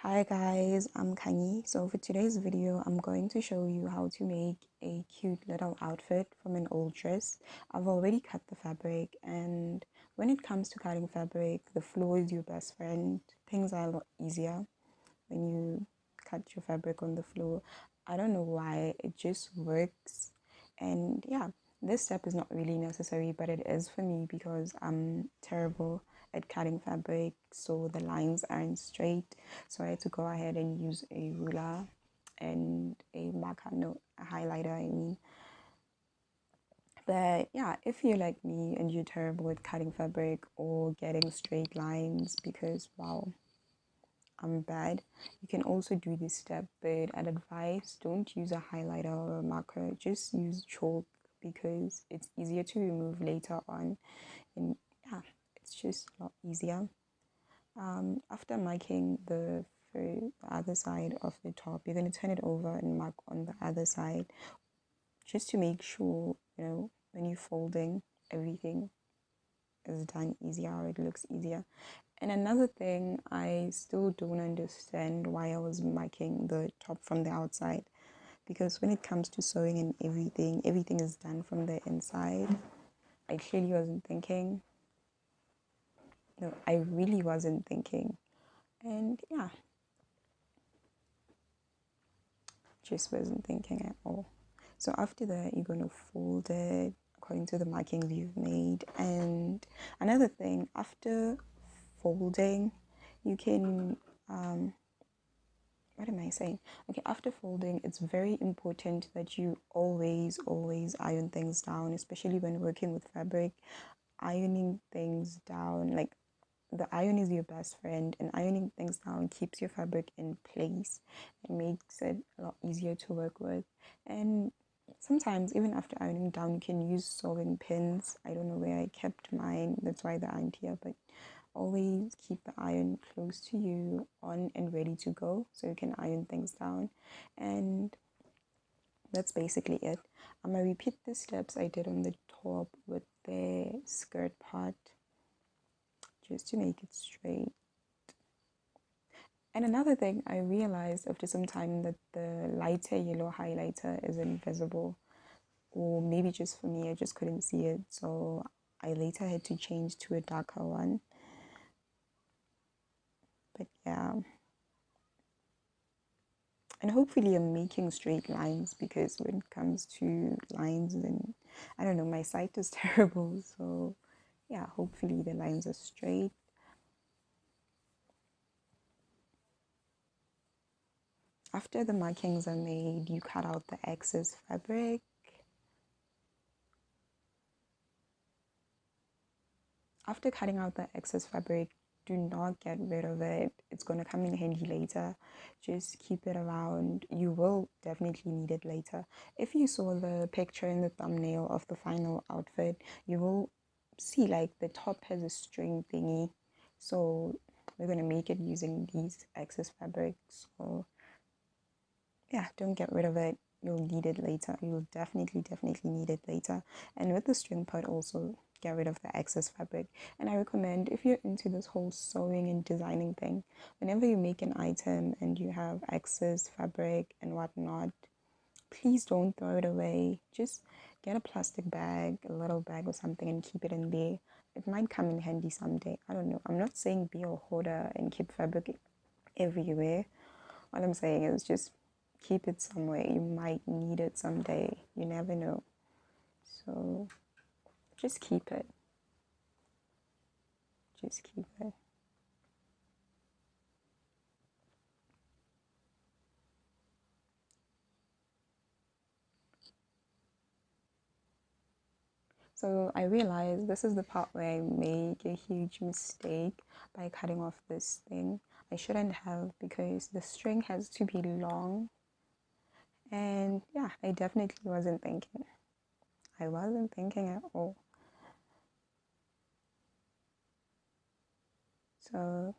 Hi guys, I'm Kanyi. So for today's video, I'm going to show you how to make a cute little outfit from an old dress. I've already cut the fabric, and when it comes to cutting fabric, the floor is your best friend. Things are a lot easier when you cut your fabric on the floor. I don't know why, it just works. And yeah, this step is not really necessary, but it is for me because I'm terrible at cutting fabric, so the lines aren't straight. So I had to go ahead and use a ruler and a marker, no, a highlighter, I mean. But yeah, if you're like me and you're terrible at cutting fabric or getting straight lines, because wow, I'm bad, you can also do this step. But I'd advise, don't use a highlighter or a marker, just use chalk because it's easier to remove later on. And yeah, it's just a lot easier. After marking the other side of the top, you're going to turn it over and mark on the other side just to make sure, when you're folding, everything is done easier or it looks easier. And another thing, I still don't understand why I was marking the top from the outside, because when it comes to sewing and everything is done from the inside. I clearly wasn't thinking. No, I really wasn't thinking. And yeah, just wasn't thinking at all. So after that, you're going to fold it according to the markings you've made. And another thing, after folding, you can what am I saying? Okay, after folding, it's very important that you always iron things down, especially when working with fabric. Ironing things down, like, the iron is your best friend, and ironing things down keeps your fabric in place. It makes it a lot easier to work with. And sometimes, even after ironing down, you can use sewing pins. I don't know where I kept mine, that's why they're aren't here, but always keep the iron close to you, on and ready to go, so you can iron things down. And that's basically it. I'm gonna repeat the steps I did on the top with the skirt part just to make it straight. And another thing I realized after some time, that the lighter yellow highlighter is invisible, or maybe just for me, I just couldn't see it, so I later had to change to a darker one. But yeah, and hopefully I'm making straight lines, because when it comes to lines, and I don't know, my sight is terrible, so yeah, hopefully the lines are straight. After the markings are made, you cut out the excess fabric. After cutting out the excess fabric, do not get rid of it. It's going to come in handy later. Just keep it around. You will definitely need it later. If you saw the picture in the thumbnail of the final outfit, you will see like the top has a string thingy. So we're going to make it using these excess fabrics. So yeah, don't get rid of it. You'll need it later. You'll definitely need it later. And with the string part also, get rid of the excess fabric. And I recommend, if you're into this whole sewing and designing thing, whenever you make an item and you have excess fabric and whatnot, please don't throw it away. Just get a plastic bag, a little bag or something, and keep it in there. It might come in handy someday. I don't know. I'm not saying be a hoarder and keep fabric everywhere. All I'm saying is just keep it somewhere. You might need it someday. You never know. So just keep it. Just keep it. So I realized this is the part where I make a huge mistake by cutting off this thing. I shouldn't have, because the string has to be long. And yeah, I definitely wasn't thinking. I wasn't thinking at all. So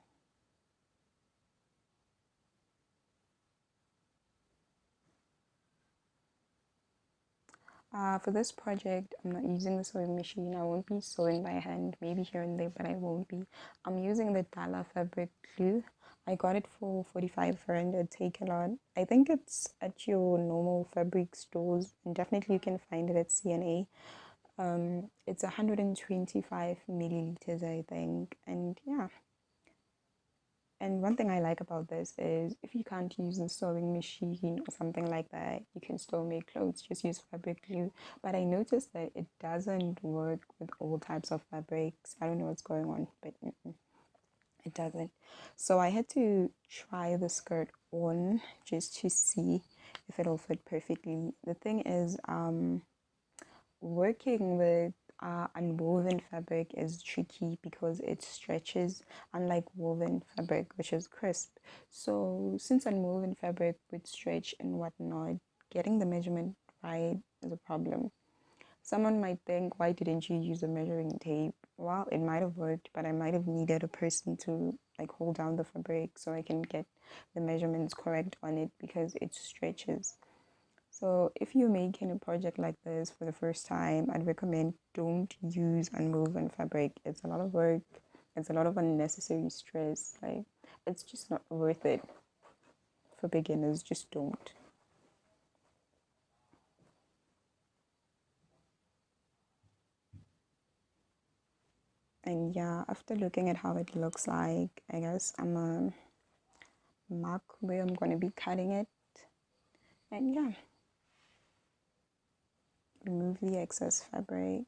for this project, I'm not using the sewing machine. I won't be sewing by hand, maybe here and there, but I won't be. I'm using the Dala Fabric glue. I got it for 45 rand at Take a Lot. I think it's at your normal fabric stores, and definitely you can find it at CNA. It's 125 milliliters, I think. And yeah, and one thing I like about this is if you can't use a sewing machine or something like that, you can still make clothes. Just use fabric glue. But I noticed that it doesn't work with all types of fabrics. I don't know what's going on, but it doesn't. So I had to try the skirt on just to see if it'll fit perfectly. The thing is, working with unwoven fabric is tricky because it stretches, unlike woven fabric, which is crisp. So, since unwoven fabric would stretch and whatnot, getting the measurement right is a problem. Someone might think, why didn't you use a measuring tape? Well, it might have worked, but I might have needed a person to like hold down the fabric so I can get the measurements correct on it because it stretches. So if you're making a project like this for the first time, I'd recommend don't use unwoven fabric. It's a lot of work. It's a lot of unnecessary stress. Like it's just not worth it for beginners. Just don't. And yeah, after looking at how it looks like, I guess I'm a mark where I'm gonna be cutting it. And yeah, remove the excess fabric.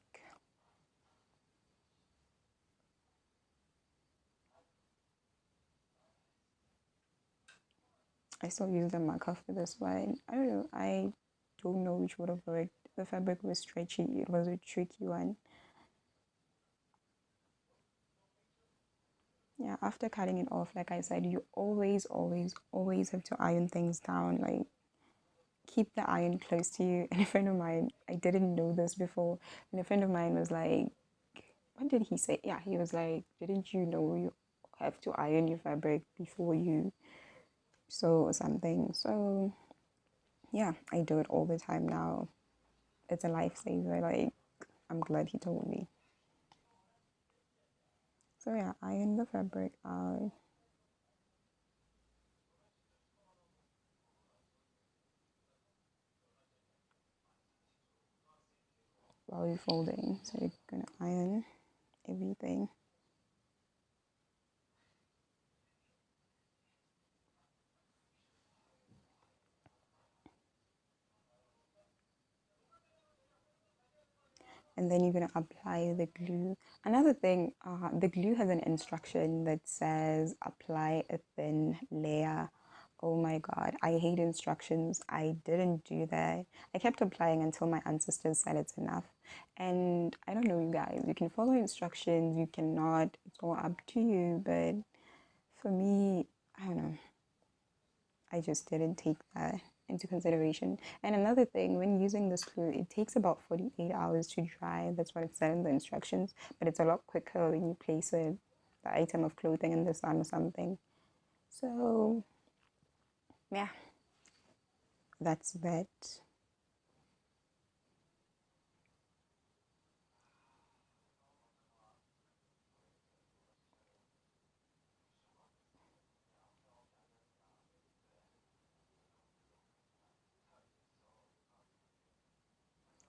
I still use the marker for this one. I don't know. I don't know which would have worked. The fabric was stretchy. It was a tricky one. Yeah, after cutting it off, like I said, you always, always, always have to iron things down. Like keep the iron close to you. And a friend of mine, I didn't know this before, and a friend of mine was like, what did he say? Yeah, he was like, didn't you know you have to iron your fabric before you sew or something? So yeah, I do it all the time now. It's a lifesaver. Like I'm glad he told me. So yeah, iron the fabric out while you're folding. So you're gonna iron everything. And then you're going to apply the glue. Another thing, the glue has an instruction that says apply a thin layer. Oh my god, I hate instructions. I didn't do that. I kept applying until my ancestors said it's enough. And I don't know, you guys, you can follow instructions, you cannot, it's all up to you. But for me, I don't know, I just didn't take that into consideration. And another thing, when using this glue, it takes about 48 hours to dry. That's what it said in the instructions, but it's a lot quicker when you place it, the item of clothing in the sun or something. So, yeah, that's that.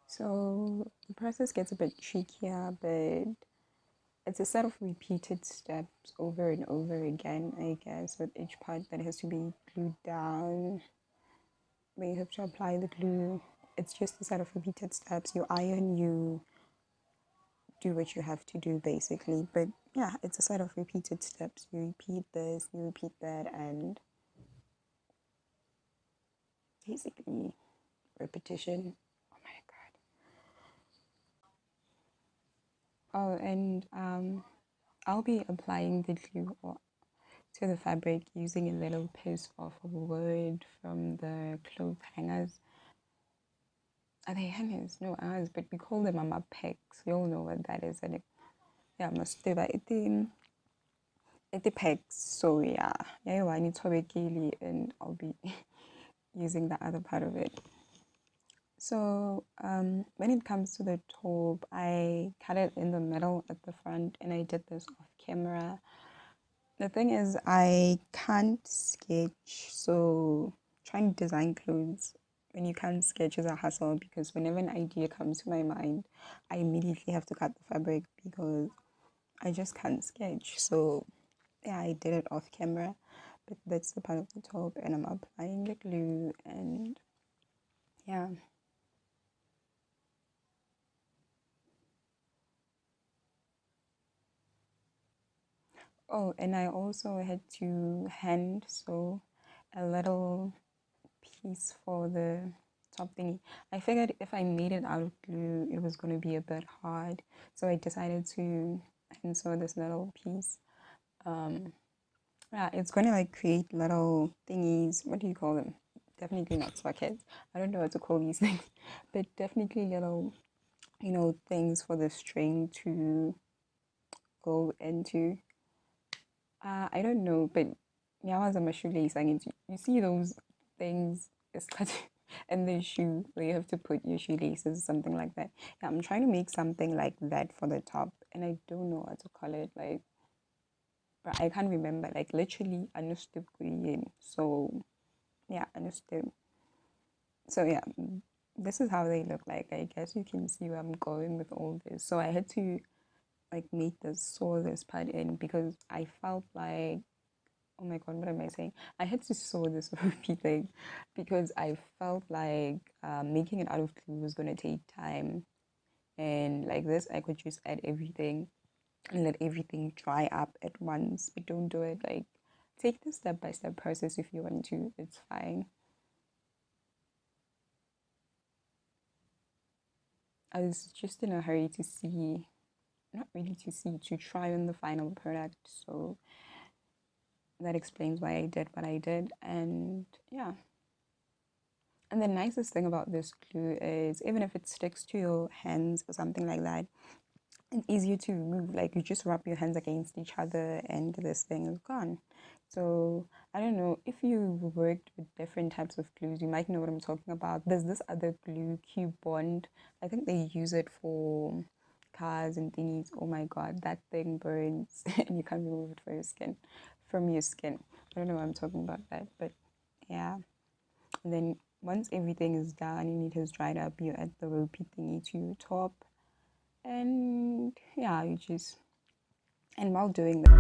So, the process gets a bit trickier, but it's a set of repeated steps over and over again, I guess, with each part that has to be glued down. When you have to apply the glue, it's just a set of repeated steps. You iron, you do what you have to do basically. But yeah, it's a set of repeated steps. You repeat this, you repeat that, and basically repetition. Oh my god. Oh, and I'll be applying the glue to the fabric using a little piece of wood from the clothes hangers. Are they hangers? No, ours, but we call them mama pegs. You all know what that is. And yeah, must do that. It depends. So yeah, yeah, I need to be and I'll be using the other part of it. So when it comes to the top, I cut it in the middle at the front, and I did this off camera. The thing is, I can't sketch, so trying to design clothes when you can't sketch is a hassle because whenever an idea comes to my mind, I immediately have to cut the fabric because I just can't sketch. So yeah, I did it off camera, but that's the part of the top, and I'm applying the glue, and yeah. Oh, and I also had to hand sew a little piece for the top thingy. I figured if I made it out of glue, it was going to be a bit hard. So I decided to hand sew this little piece. Um, yeah, it's going to like create little thingies. What do you call them? Definitely not sockets. I don't know what to call these things, but definitely little, things for the string to go into. I don't know, but nyawas are my shoelace. I need to, you see those things, it's cut in the shoe where you have to put your shoelaces, something like that. Yeah, I'm trying to make something like that for the top, and I don't know what to call it. Like, but I can't remember. Like, literally, understood Korean. So, yeah, understood. So, yeah, this is how they look like. I guess you can see where I'm going with all this. So, I had to like make this sew this part in because I felt like, oh my god, what am I saying? I had to sew this repeat thing because I felt like making it out of glue was gonna take time, and like this, I could just add everything and let everything dry up at once. But don't do it like take the step by step process if you want to. It's fine. I was just in a hurry to see, not really to see, to try on the final product. So that explains why I did what I did, and yeah. And the nicest thing about this glue is even if it sticks to your hands or something like that, it's easier to remove. Like you just rub your hands against each other and this thing is gone. So I don't know if you worked with different types of glues, you might know what I'm talking about. There's this other glue, Q Bond. I think they use it for cars and thingies. Oh my god, that thing burns and you can't remove it from your skin. I don't know what I'm talking about that, but yeah. And then once everything is done and it has dried up, you add the repeat thingy to your top. And yeah, you just, and while doing that,